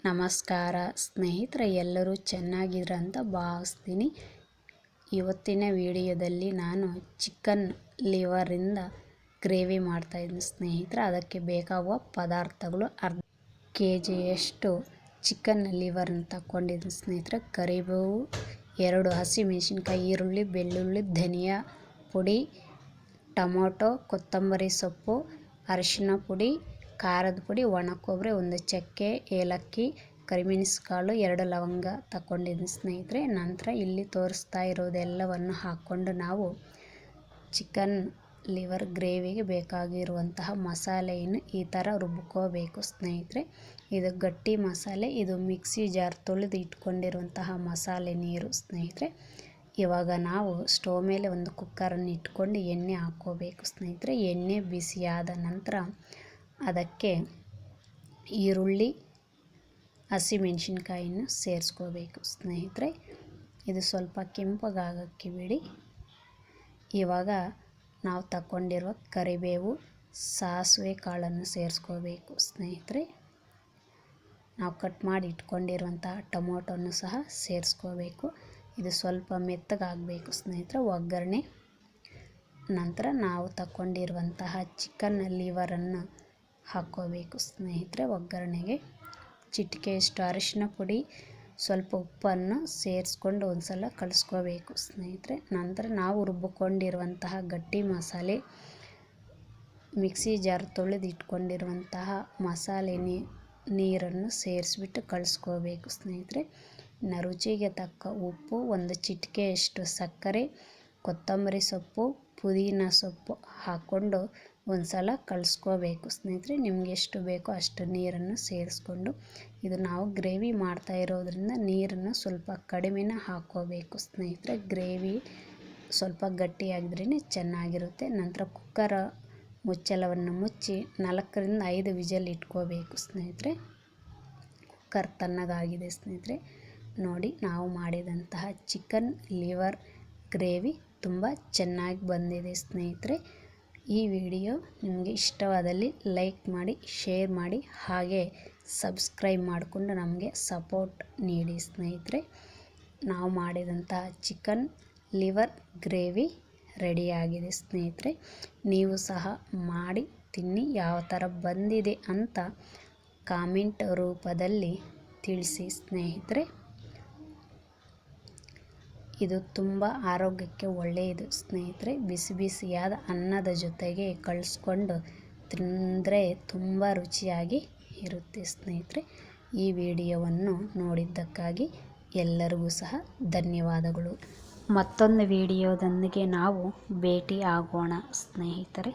ನಮಸ್ಕಾರ ಸ್ನೇಹಿತರೆ, ಎಲ್ಲರೂ ಚೆನ್ನಾಗಿದ್ರ ಅಂತ ಭಾವಿಸ್ತೀನಿ. ಇವತ್ತಿನ ವಿಡಿಯೋದಲ್ಲಿ ನಾನು ಚಿಕನ್ ಲಿವರಿಂದ ಗ್ರೇವಿ ಮಾಡ್ತಾಯಿದ್ದೀನಿ ಸ್ನೇಹಿತರೆ. ಅದಕ್ಕೆ ಬೇಕಾಗುವ ಪದಾರ್ಥಗಳು ಅರ್ಧ ಕೆಜಿಯಷ್ಟು ಚಿಕನ್ ಲಿವರನ್ನು ತಗೊಂಡಿದ್ದೀನಿ ಸ್ನೇಹಿತರೆ. ಕರಿಬೇವು, 2 ಹಸಿಮೆಣಸಿನ್ಕಾಯಿ, ಈರುಳ್ಳಿ, ಬೆಳ್ಳುಳ್ಳಿ, ಧನಿಯಾ ಪುಡಿ, ಟೊಮೊಟೊ, ಕೊತ್ತಂಬರಿ ಸೊಪ್ಪು, ಅರಿಶಿನ ಪುಡಿ, ಖಾರದ ಪುಡಿ, ಒಣ ಕೊಬ್ಬರಿ, 1 ಚಕ್ಕೆ, ಏಲಕ್ಕಿ, ಕರಿಮೆಣಸುಕಾಳು, 2 ಲವಂಗ ತಗೊಂಡಿದ್ದೀನಿ ಸ್ನೇಹಿತರೆ. ನಂತರ ಇಲ್ಲಿ ತೋರಿಸ್ತಾ ಇರೋದೆಲ್ಲವನ್ನು ಹಾಕ್ಕೊಂಡು ನಾವು ಚಿಕನ್ ಲಿವರ್ ಗ್ರೇವಿಗೆ ಬೇಕಾಗಿರುವಂತಹ ಮಸಾಲೆಯನ್ನು ಈ ಥರ ರುಬ್ಕೋಬೇಕು ಸ್ನೇಹಿತರೆ. ಇದು ಗಟ್ಟಿ ಮಸಾಲೆ, ಇದು ಮಿಕ್ಸಿ ಜಾರ್ ತೊಳೆದು ಇಟ್ಕೊಂಡಿರುವಂತಹ ಮಸಾಲೆ ನೀರು ಸ್ನೇಹಿತರೆ. ಇವಾಗ ನಾವು ಸ್ಟವ್ ಮೇಲೆ ಒಂದು ಕುಕ್ಕರನ್ನು ಇಟ್ಕೊಂಡು ಎಣ್ಣೆ ಹಾಕ್ಕೋಬೇಕು ಸ್ನೇಹಿತರೆ. ಎಣ್ಣೆ ಬಿಸಿಯಾದ ನಂತರ ಅದಕ್ಕೆ ಈರುಳ್ಳಿ, ಹಸಿಮೆಣಸಿನ್ಕಾಯಿಯನ್ನು ಸೇರಿಸ್ಕೋಬೇಕು ಸ್ನೇಹಿತರೆ. ಇದು ಸ್ವಲ್ಪ ಕೆಂಪಗಾಗಕ್ಕೆ ಬಿಡಿ. ಇವಾಗ ನಾವು ತಗೊಂಡಿರುವ ಕರಿಬೇವು, ಸಾಸಿವೆ ಕಾಳನ್ನು ಸೇರಿಸ್ಕೋಬೇಕು ಸ್ನೇಹಿತರೆ. ನಾವು ಕಟ್ ಮಾಡಿ ಇಟ್ಕೊಂಡಿರುವಂತಹ ಟೊಮೊಟೊನ್ನು ಸಹ ಸೇರಿಸ್ಕೋಬೇಕು. ಇದು ಸ್ವಲ್ಪ ಮೆತ್ತಗಾಗಬೇಕು ಸ್ನೇಹಿತರೆ ಒಗ್ಗರಣೆ. ನಂತರ ನಾವು ತಗೊಂಡಿರುವಂತಹ ಚಿಕನ್ ಲಿವರನ್ನು ಹಾಕ್ಕೋಬೇಕು ಸ್ನೇಹಿತರೆ. ಒಗ್ಗರಣೆಗೆ ಚಿಟಿಕೆಯಷ್ಟು ಅರಿಶಿನ ಪುಡಿ, ಸ್ವಲ್ಪ ಉಪ್ಪನ್ನು ಸೇರಿಸ್ಕೊಂಡು ಒಂದು ಸಲ ಕಲಿಸ್ಕೋಬೇಕು ಸ್ನೇಹಿತರೆ. ನಂತರ ನಾವು ರುಬ್ಬಿಕೊಂಡಿರುವಂತಹ ಗಟ್ಟಿ ಮಸಾಲೆ, ಮಿಕ್ಸಿ ಜಾರ್ ತೊಳೆದು ಇಟ್ಕೊಂಡಿರುವಂತಹ ಮಸಾಲೆ ನೀರನ್ನು ಸೇರಿಸ್ಬಿಟ್ಟು ಕಲಿಸ್ಕೋಬೇಕು ಸ್ನೇಹಿತರೆ. ರುಚಿಗೆ ತಕ್ಕ ಉಪ್ಪು, 1 ಚಿಟಿಕೆಯಷ್ಟು ಸಕ್ಕರೆ, ಕೊತ್ತಂಬರಿ ಸೊಪ್ಪು, ಪುದೀನ ಸೊಪ್ಪು ಹಾಕ್ಕೊಂಡು ಒಂದು ಸಲ ಕಲಿಸ್ಕೋಬೇಕು ಸ್ನೇಹಿತರೆ. ನಿಮ್ಗೆ ಎಷ್ಟು ಬೇಕೋ ಅಷ್ಟು ನೀರನ್ನು ಸೇರಿಸ್ಕೊಂಡು, ಇದು ನಾವು ಗ್ರೇವಿ ಮಾಡ್ತಾ ಇರೋದ್ರಿಂದ ನೀರನ್ನು ಸ್ವಲ್ಪ ಕಡಿಮೆನೇ ಹಾಕ್ಕೋಬೇಕು ಸ್ನೇಹಿತರೆ. ಗ್ರೇವಿ ಸ್ವಲ್ಪ ಗಟ್ಟಿಯಾಗಿದ್ರೇ ಚೆನ್ನಾಗಿರುತ್ತೆ. ನಂತರ ಕುಕ್ಕರ ಮುಚ್ಚಳವನ್ನು ಮುಚ್ಚಿ 4 ರಿಂದ 5 ವಿಜಲ್ ಇಟ್ಕೋಬೇಕು ಸ್ನೇಹಿತರೆ. ಕುಕ್ಕರ್ ತಣ್ಣಗಾಗಿದೆ ಸ್ನೇಹಿತರೆ. ನೋಡಿ, ನಾವು ಮಾಡಿದಂತಹ ಚಿಕನ್ ಲಿವರ್ ಗ್ರೇವಿ ತುಂಬ ಚೆನ್ನಾಗಿ ಬಂದಿದೆ ಸ್ನೇಹಿತರೆ. ಈ ವಿಡಿಯೋ ನಿಮಗೆ ಇಷ್ಟವಾದಲ್ಲಿ ಲೈಕ್ ಮಾಡಿ, ಶೇರ್ ಮಾಡಿ, ಹಾಗೆ ಸಬ್ಸ್ಕ್ರೈಬ್ ಮಾಡಿಕೊಂಡು ನಮಗೆ ಸಪೋರ್ಟ್ ನೀಡಿ ಸ್ನೇಹಿತರೆ. ನಾವು ಮಾಡಿದಂತಹ ಚಿಕನ್ ಲಿವರ್ ಗ್ರೇವಿ ರೆಡಿಯಾಗಿದೆ ಸ್ನೇಹಿತರೆ. ನೀವು ಸಹ ಮಾಡಿ ತಿನ್ನಿ. ಯಾವ ಥರ ಬಂದಿದೆ ಅಂತ ಕಾಮೆಂಟ್ ರೂಪದಲ್ಲಿ ತಿಳಿಸಿ ಸ್ನೇಹಿತರೆ. ಇದು ತುಂಬ ಆರೋಗ್ಯಕ್ಕೆ ಒಳ್ಳೆಯದು ಸ್ನೇಹಿತರೆ. ಬಿಸಿ ಬಿಸಿಯಾದ ಅನ್ನದ ಜೊತೆಗೆ ಕಳಿಸ್ಕೊಂಡು ತಿಂದರೆ ತುಂಬ ರುಚಿಯಾಗಿ ಇರುತ್ತೆ ಸ್ನೇಹಿತರೆ. ಈ ವಿಡಿಯೋವನ್ನು ನೋಡಿದ್ದಕ್ಕಾಗಿ ಎಲ್ಲರಿಗೂ ಸಹ ಧನ್ಯವಾದಗಳು. ಮತ್ತೊಂದು ವಿಡಿಯೋದೊಂದಿಗೆ ನಾವು ಭೇಟಿ ಆಗೋಣ ಸ್ನೇಹಿತರೆ.